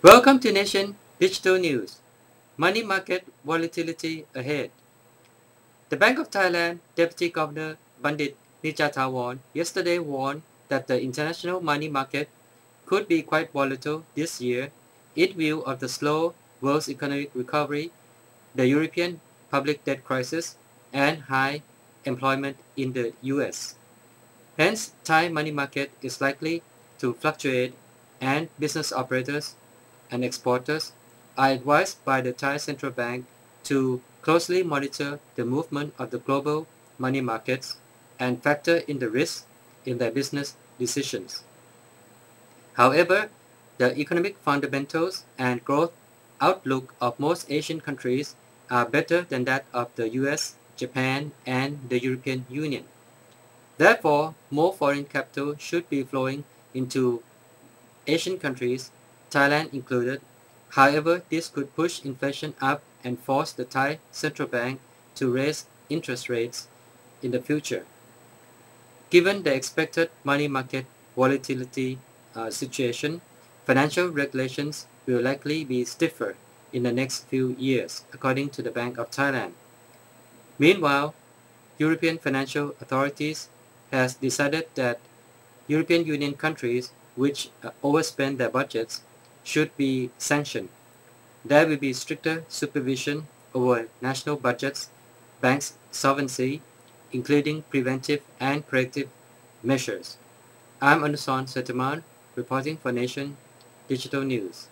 Welcome to Nation Digital News. Money market volatility ahead. The Bank of Thailand Deputy Governor Bandit Nichathawon yesterday warned that the international money market could be quite volatile this year in view of the slow world's economic recovery, the European public debt crisis, and high employment in the US. Hence, Thai money market is likely to fluctuate and business operators and exporters are advised by the Thai Central Bank to closely monitor the movement of the global money markets and factor in the risks in their business decisions. However, the economic fundamentals and growth outlook of most Asian countries are better than that of the US, Japan, and the European Union. Therefore, more foreign capital should be flowing into Asian countries, Thailand included. However, this could push inflation up and force the Thai Central Bank to raise interest rates in the future. Given the expected money market volatility situation, financial regulations will likely be stiffer in the next few years, according to the Bank of Thailand. Meanwhile, European financial authorities has decided that European Union countries which overspend their budgets should be sanctioned. There will be stricter supervision over national budgets, banks' solvency, including preventive and corrective measures. I'm Anuson Setaman, reporting for Nation Digital News.